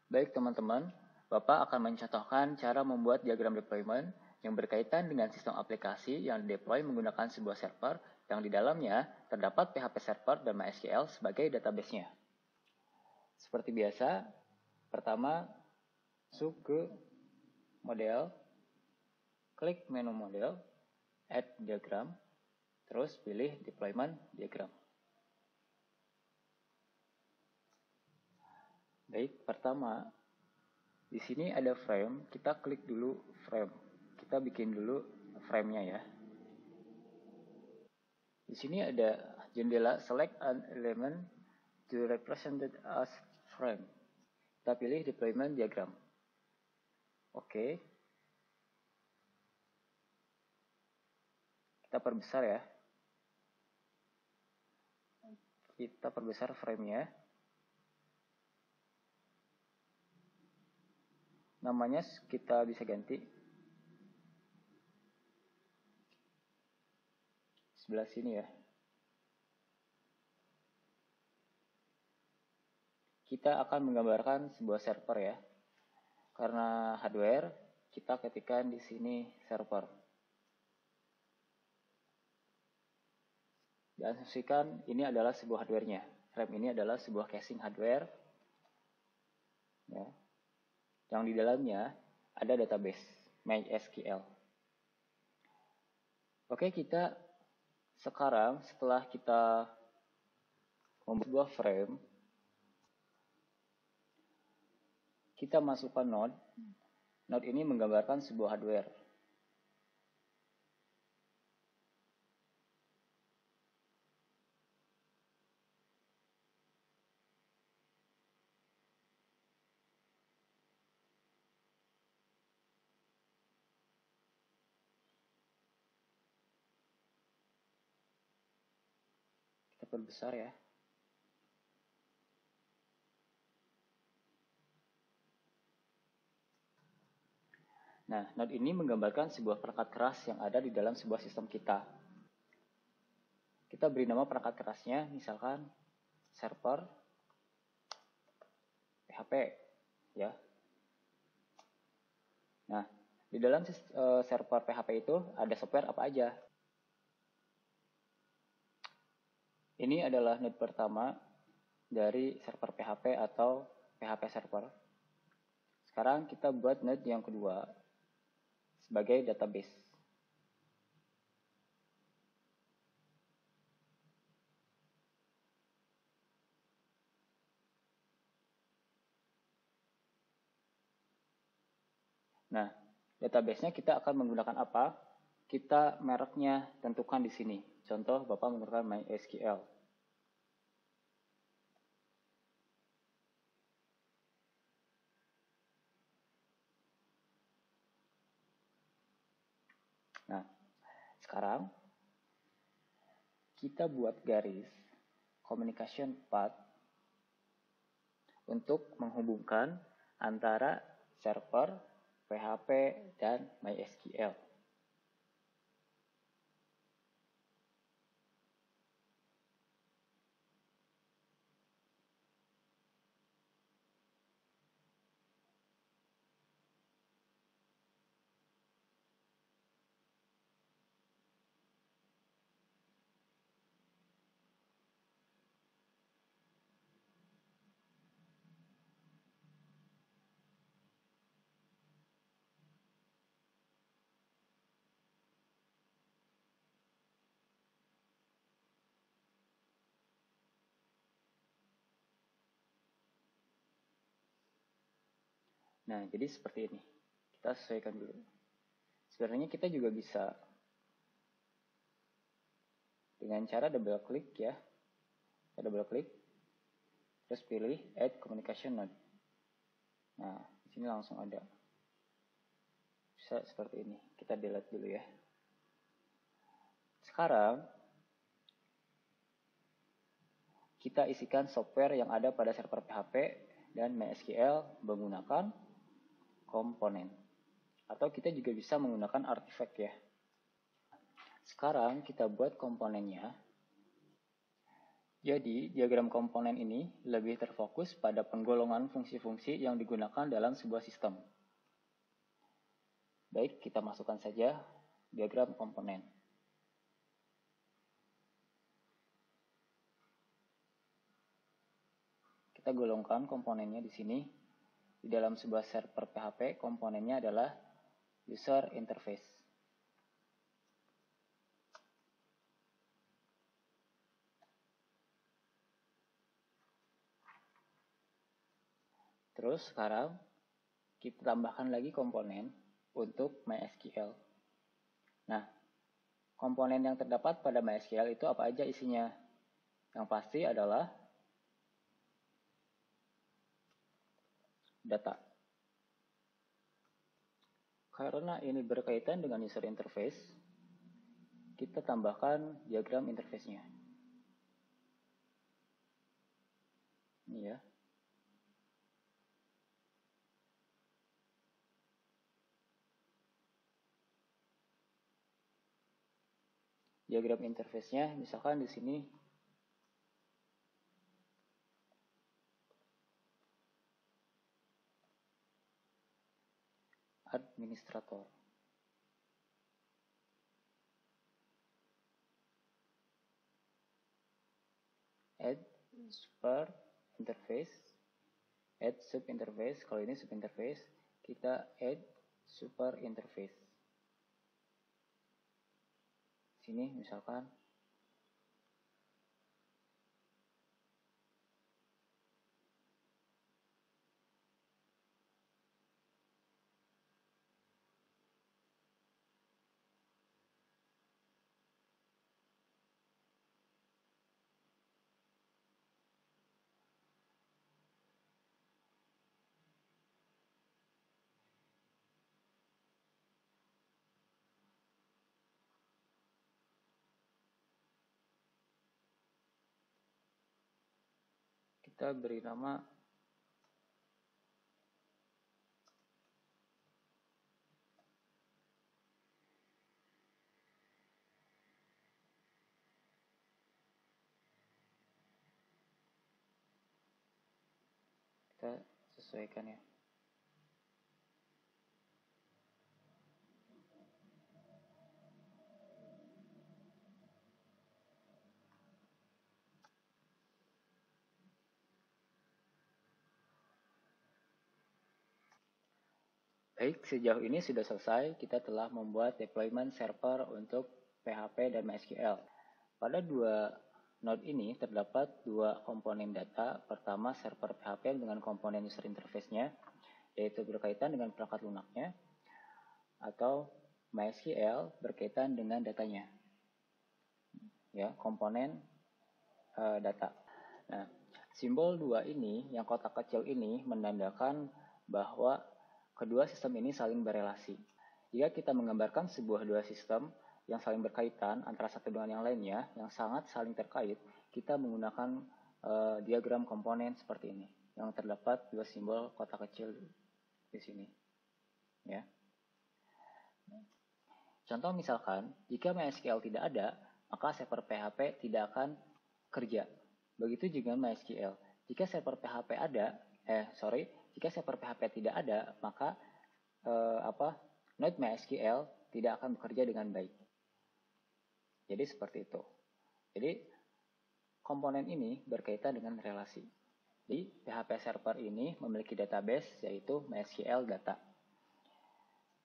Baik teman-teman, Bapak akan mencontohkan cara membuat diagram deployment yang berkaitan dengan sistem aplikasi yang deploy menggunakan sebuah server yang di dalamnya terdapat PHP Server dan MySQL sebagai database-nya. Seperti biasa, pertama masuk ke model, klik menu model, add diagram, terus pilih deployment diagram. Baik, pertama di sini ada frame, kita klik dulu frame. Kita bikin dulu frame-nya ya. Di sini ada jendela select an element to represent it as frame. Kita pilih deployment diagram. Oke. Kita perbesar ya. Kita perbesar frame-nya. Namanya kita bisa ganti. Sebelah sini ya. Kita akan menggambarkan sebuah server ya. Karena hardware, kita ketikkan di sini server. Diasumsikan ini adalah sebuah hardware-nya. Frame ini adalah sebuah casing hardware. Ya. Yang di dalamnya ada database MySQL. Oke, kita sekarang setelah kita membuat sebuah frame, kita masukkan node. Node ini menggambarkan sebuah hardware. Kita perbesar ya. Nah, node ini menggambarkan sebuah perangkat keras yang ada di dalam sebuah sistem kita. Kita beri nama perangkat kerasnya, misalkan server PHP, ya. Nah, di dalam server PHP itu ada software apa aja? Ini adalah node pertama dari server PHP atau PHP server. Sekarang kita buat node yang kedua sebagai database. Nah, database-nya kita akan menggunakan apa? Kita mereknya tentukan di sini. Contoh, Bapak menggunakan MySQL. Nah, sekarang kita buat garis communication path untuk menghubungkan antara server, PHP, dan MySQL. Nah, jadi seperti ini. Kita sesuaikan dulu. Sebenarnya kita juga bisa dengan cara double klik ya. Kita double klik, terus pilih Add Communication Node. Nah, di sini langsung ada. Bisa seperti ini. Kita delete dulu ya. Sekarang, kita isikan software yang ada pada server PHP dan MySQL menggunakan komponen. Atau kita juga bisa menggunakan artifact ya. Sekarang kita buat komponennya. Jadi, diagram komponen ini lebih terfokus pada penggolongan fungsi-fungsi yang digunakan dalam sebuah sistem. Baik, kita masukkan saja diagram komponen. Kita golongkan komponennya di sini. Di dalam sebuah server PHP, komponennya adalah user interface. Terus sekarang kita tambahkan lagi komponen untuk MySQL. Nah, komponen yang terdapat pada MySQL itu apa aja isinya? Yang pasti adalah data. Karena ini berkaitan dengan user interface, kita tambahkan diagram interface-nya. Ini ya. Diagram interface-nya misalkan di sini administrator. Add super interface, add sub interface. Kalau ini sub interface, kita add super interface. Sini misalkan kita beri nama kita sesuaikan ya. Baik, sejauh ini sudah selesai. Kita telah membuat deployment server untuk PHP dan MySQL. Pada dua node ini terdapat dua komponen data. Pertama, server PHP dengan komponen user interface-nya, yaitu berkaitan dengan perangkat lunaknya, atau MySQL berkaitan dengan datanya. Ya, komponen data. Nah, simbol 2 ini, yang kotak kecil ini, menandakan bahwa kedua sistem ini saling berelasi. Jika kita menggambarkan sebuah dua sistem yang saling berkaitan antara satu dengan yang lainnya, yang sangat saling terkait, kita menggunakan diagram komponen seperti ini, yang terdapat dua simbol kotak kecil di sini. Ya. Contoh misalkan, jika MySQL tidak ada, maka server PHP tidak akan kerja. Begitu juga MySQL. Jika server PHP ada, jika server PHP tidak ada, maka node MySQL tidak akan bekerja dengan baik. Jadi seperti itu. Jadi komponen ini berkaitan dengan relasi. Di PHP server ini memiliki database yaitu MySQL data.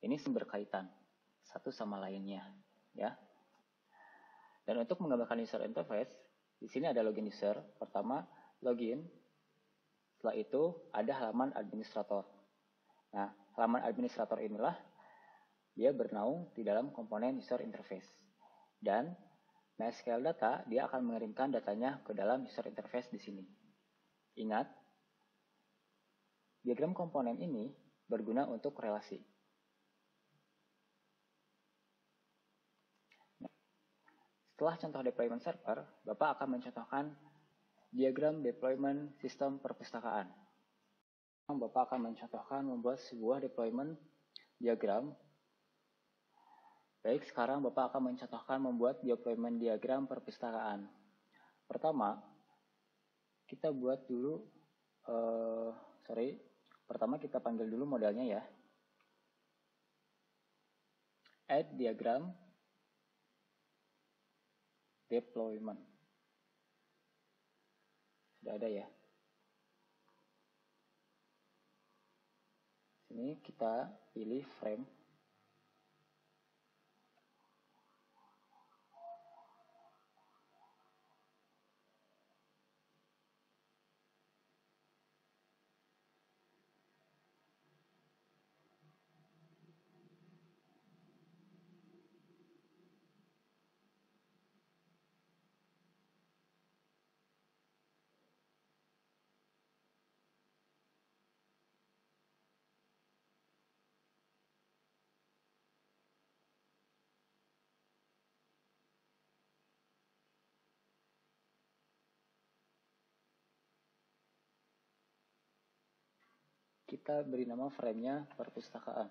Ini berkaitan satu sama lainnya, ya. Dan untuk menggambarkan user interface, di sini ada login user. Pertama, login. Setelah itu ada halaman administrator. Nah, halaman administrator inilah dia bernaung di dalam komponen user interface. Dan MySQL data dia akan mengirimkan datanya ke dalam user interface di sini. Ingat, diagram komponen ini berguna untuk relasi. Setelah contoh deployment server, Bapak akan mencontohkan diagram deployment sistem perpustakaan. Bapak akan mencontohkan membuat sebuah deployment diagram. Baik, sekarang Bapak akan mencontohkan membuat deployment diagram perpustakaan. Pertama, kita buat dulu, pertama kita panggil dulu modelnya ya. Add diagram deployment. Sudah ada ya. Sini kita pilih frame. Kita beri nama frame-nya perpustakaan.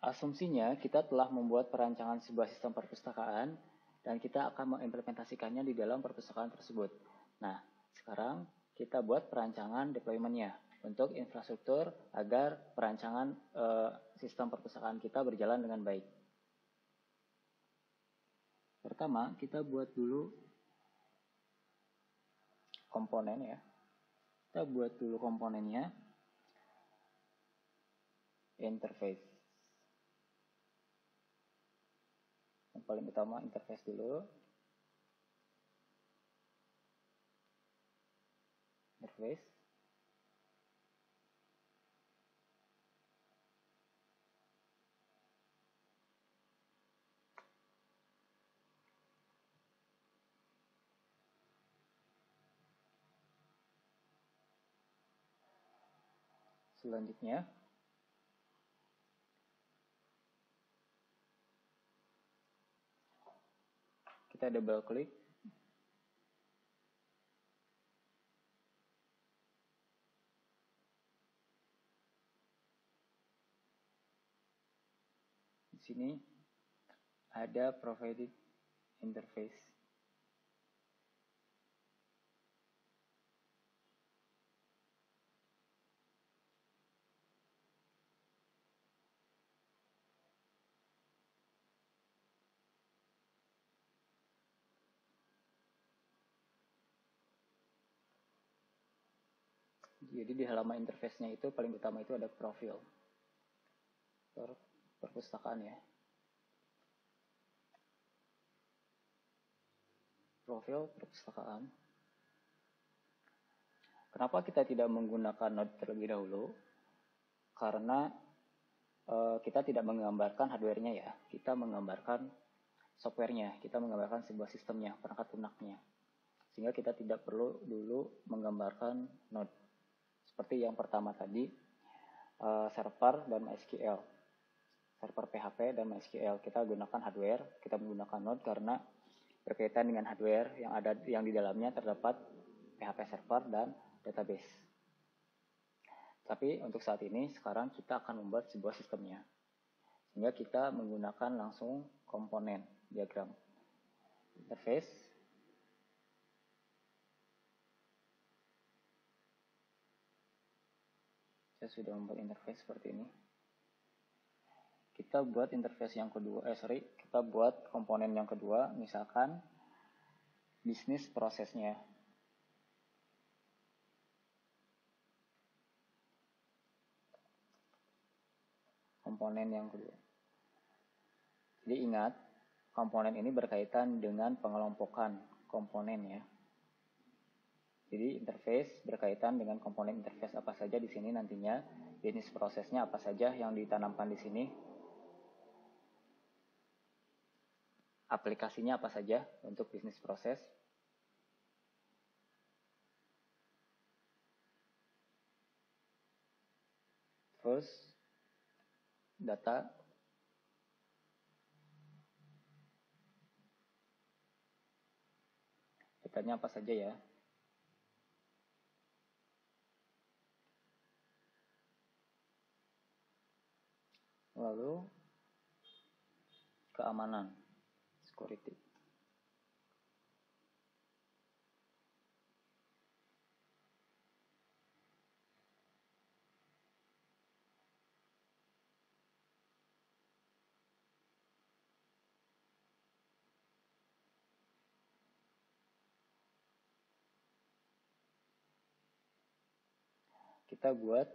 Asumsinya kita telah membuat perancangan sebuah sistem perpustakaan dan kita akan mengimplementasikannya di dalam perpustakaan tersebut. Nah, sekarang kita buat perancangan deployment-nya untuk infrastruktur agar perancangan sistem perpustakaan kita berjalan dengan baik. Pertama, kita buat dulu komponen ya. Kita buat dulu komponennya, interface. Yang paling utama interface dulu. Interface. Selanjutnya, kita double klik. Di sini ada provided interface. Jadi di halaman interface-nya itu paling utama itu ada profil perpustakaan ya. Profil perpustakaan. Kenapa kita tidak menggunakan Node terlebih dahulu? Karena kita tidak menggambarkan hardware-nya ya. Kita menggambarkan software-nya. Kita menggambarkan sebuah sistemnya, perangkat lunaknya. Sehingga kita tidak perlu dulu menggambarkan Node. Seperti yang pertama tadi, server dan MySQL. Server PHP dan MySQL. Kita gunakan hardware, kita menggunakan Node karena berkaitan dengan hardware yang di dalamnya terdapat PHP server dan database. Tapi untuk saat ini, sekarang kita akan membuat sebuah sistemnya. Sehingga kita menggunakan langsung komponen diagram interface. Saya sudah membuat interface seperti ini. Kita buat interface yang kedua, kita buat komponen yang kedua, misalkan bisnis prosesnya. Komponen yang kedua. Jadi ingat, komponen ini berkaitan dengan pengelompokan komponen ya. Jadi interface berkaitan dengan komponen interface apa saja di sini nantinya, bisnis prosesnya apa saja yang ditanamkan di sini, aplikasinya apa saja untuk bisnis proses. Terus data, datanya apa saja ya. Lalu keamanan, security. Kita buat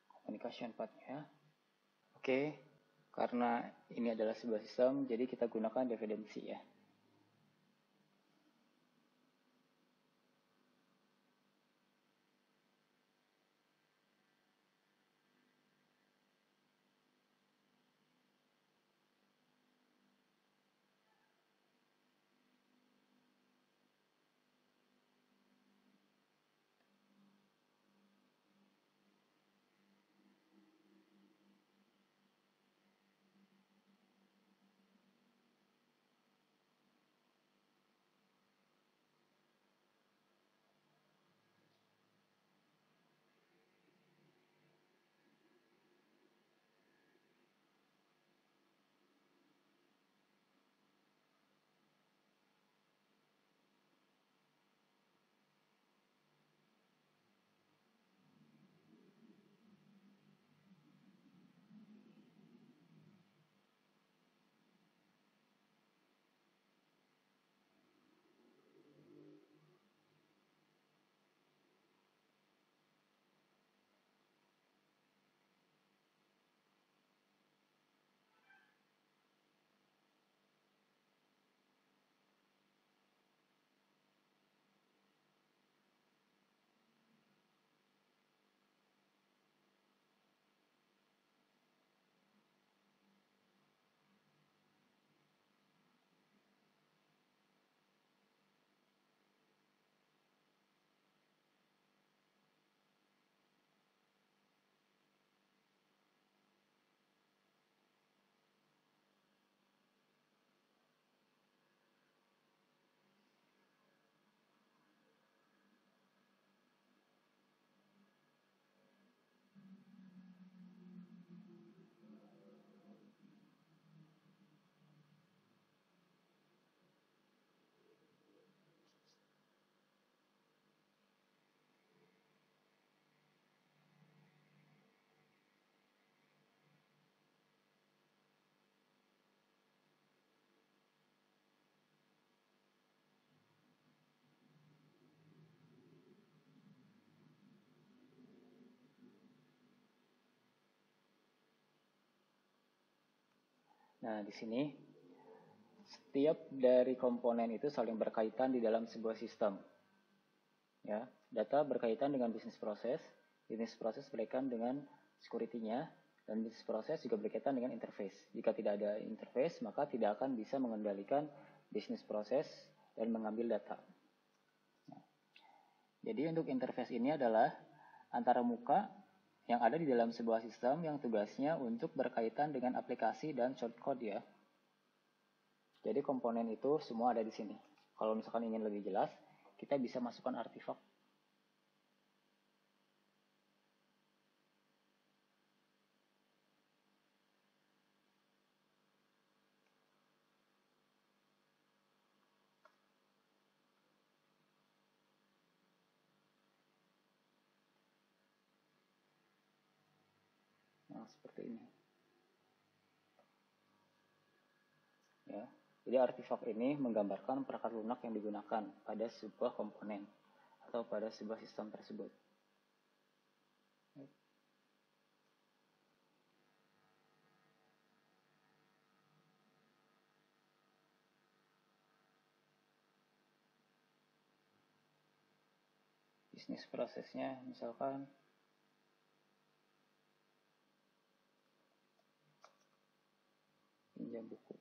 communication path-nya. Oke, karena ini adalah sebuah sistem, jadi kita gunakan dependency ya. Nah, di sini setiap dari komponen itu saling berkaitan di dalam sebuah sistem. Ya, data berkaitan dengan bisnis proses berkaitan dengan security-nya, dan bisnis proses juga berkaitan dengan interface. Jika tidak ada interface, maka tidak akan bisa mengendalikan bisnis proses dan mengambil data. Jadi untuk interface ini adalah antara muka yang ada di dalam sebuah sistem yang tugasnya untuk berkaitan dengan aplikasi dan shortcode ya. Jadi komponen itu semua ada di sini. Kalau misalkan ingin lebih jelas, kita bisa masukkan artifak. Nah, seperti ini. Ya. Jadi artifak ini menggambarkan perangkat lunak yang digunakan pada sebuah komponen atau pada sebuah sistem tersebut. Bisnis prosesnya misalkan pinjam buku.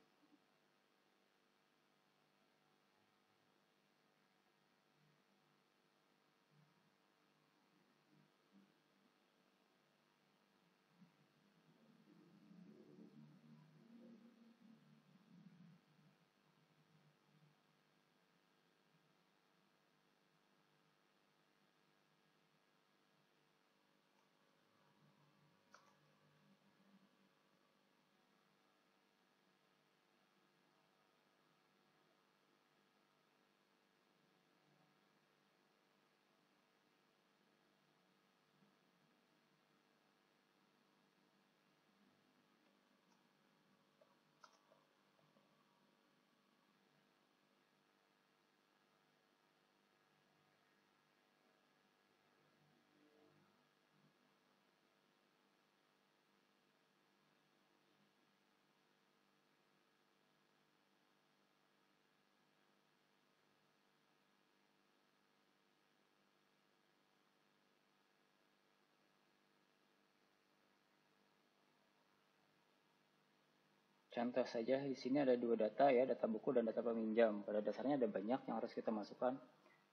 Contoh saja di sini ada dua data ya, data buku dan data peminjam. Pada dasarnya ada banyak yang harus kita masukkan,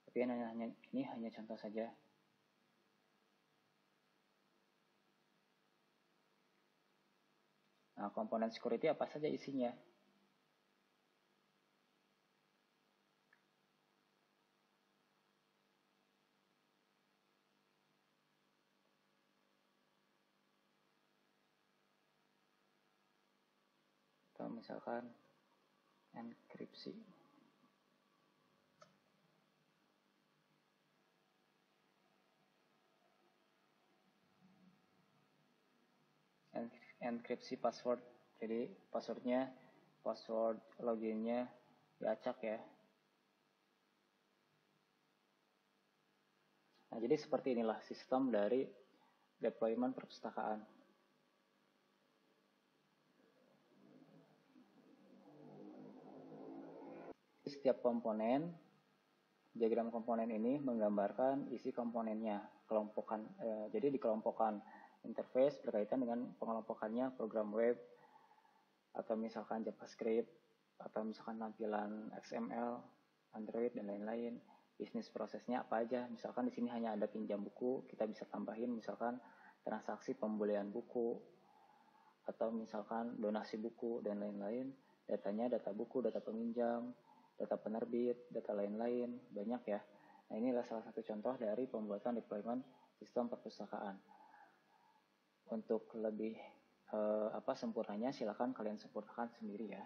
tapi ini hanya contoh saja. Nah, komponen security apa saja isinya? Atau misalkan enkripsi. Enkripsi password. Jadi password loginnya diacak ya. Nah, jadi seperti inilah sistem dari deployment perpustakaan. Setiap komponen, diagram komponen ini menggambarkan isi komponennya. Jadi dikelompokkan interface berkaitan dengan pengelompokannya program web, atau misalkan JavaScript, atau misalkan tampilan XML, Android, dan lain-lain. Bisnis prosesnya apa aja, misalkan di sini hanya ada pinjam buku, kita bisa tambahin misalkan transaksi pembelian buku, atau misalkan donasi buku, dan lain-lain. Datanya data buku, data peminjam, data penerbit, data lain-lain, banyak ya. Nah, inilah salah satu contoh dari pembuatan deployment sistem perpustakaan. Untuk lebih sempurnanya silakan kalian sempurnakan sendiri ya.